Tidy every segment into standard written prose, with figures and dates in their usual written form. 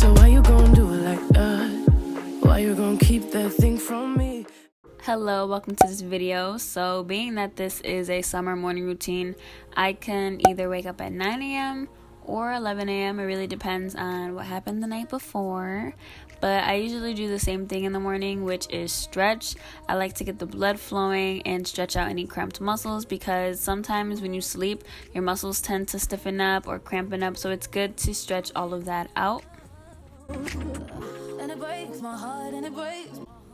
So why you gonna do it like that? Why you gonna keep that thing from me? Hello, welcome to this video. So being that this is a summer morning routine, I can either wake up at 9 a.m. or 11 a.m. It really depends on what happened the night before, but I usually do the same thing in the morning, which is stretch. I like to get the blood flowing and stretch out any cramped muscles, because sometimes when you sleep your muscles tend to stiffen up or cramping up, so it's good to stretch all of that out.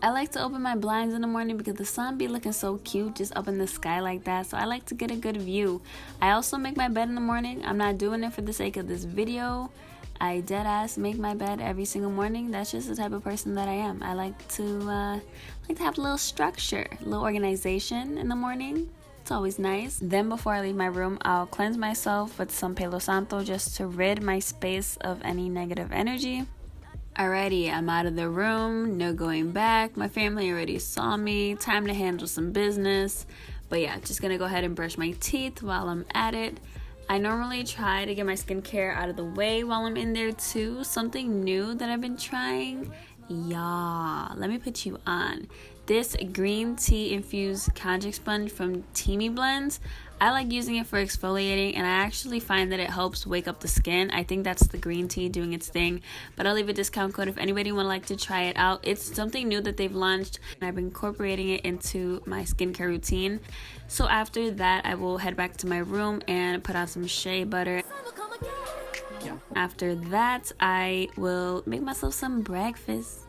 I like to open my blinds in the morning because the sun be looking so cute just up in the sky like that, so I like to get a good view. I also make my bed in the morning. I'm not doing it for the sake of this video. I dead ass make my bed every single morning. That's just the type of person that I am. I like to have a little structure, a little organization in the morning. It's always nice. Then before I leave my room, I'll cleanse myself with some Palo Santo just to rid my space of any negative energy. Alrighty, I'm out of the room, no going back. My family already saw me. Time to handle some business. But yeah, just gonna go ahead and brush my teeth while I'm at it. I normally try to get my skincare out of the way while I'm in there too. Something new that I've been trying. Yeah, let me put you on. This green tea infused contact sponge from Teamy Blends. I like using it for exfoliating, and I actually find that it helps wake up the skin. I think that's the green tea doing its thing, but I'll leave a discount code if anybody would like to try it out. It's something new that they've launched, and I've been incorporating it into my skincare routine. So after that, I will head back to my room and put on some shea butter. After that, I will make myself some breakfast.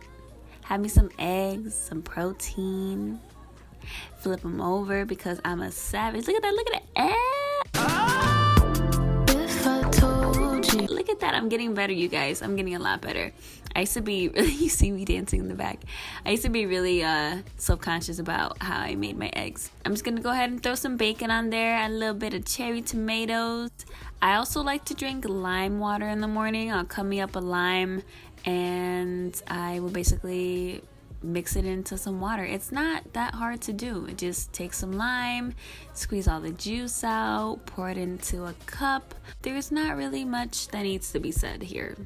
Have me some eggs, some protein. Flip them over because I'm a savage. Look at that, look at that. If I told you. Look at that, I'm getting better, you guys. I'm getting a lot better. I used to be really, you see me dancing in the back. I used to be really self-conscious about how I made my eggs. I'm just gonna go ahead and throw some bacon on there, add a little bit of cherry tomatoes. I also like to drink lime water in the morning. I'll cut me up a lime and I will basically mix it into some water. It's not that hard to do. It just takes some lime, squeeze all the juice out, pour it into a cup. There's not really much that needs to be said here.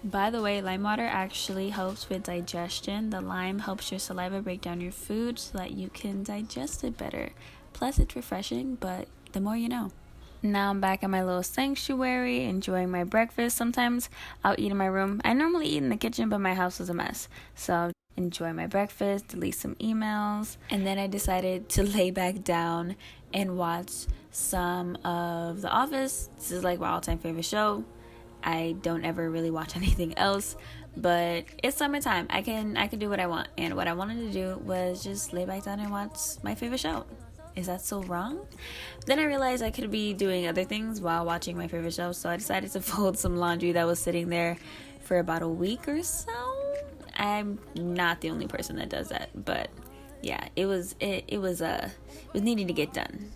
By the way, lime water actually helps with digestion. The lime helps your saliva break down your food so that you can digest it better. Plus, it's refreshing, but the more you know. Now I'm back at my little sanctuary, enjoying my breakfast. Sometimes I'll eat in my room. I normally eat in the kitchen, but my house is a mess. So I'll enjoy my breakfast, delete some emails, and then I decided to lay back down and watch some of The Office. This is like my all-time favorite show. I don't ever really watch anything else, but it's summertime. I can do what I want, and what I wanted to do was just lay back down and watch my favorite show. Is that so wrong? Then I realized I could be doing other things while watching my favorite show, so I decided to fold some laundry that was sitting there for about a week or so. I'm not the only person that does that, but yeah, it was needing to get done.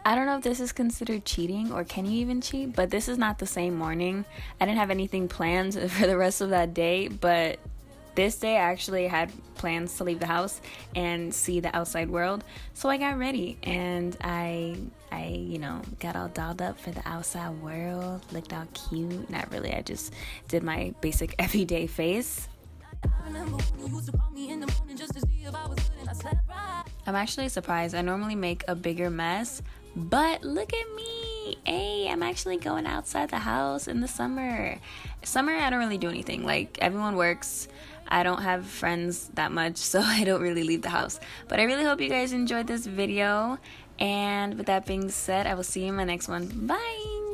I don't know if this is considered cheating, or can you even cheat, but this is not the same morning. I didn't have anything planned for the rest of that day, but this day I actually had plans to leave the house and see the outside world. So I got ready and I got all dolled up for the outside world, looked all cute. Not really, I just did my basic everyday face. I'm actually surprised. I normally make a bigger mess, but look at me. Hey, I'm actually going outside the house in the summer. Summer, I don't really do anything. Like, everyone works. I don't have friends that much, so I don't really leave the house. But I really hope you guys enjoyed this video. And with that being said, I will see you in my next one. Bye!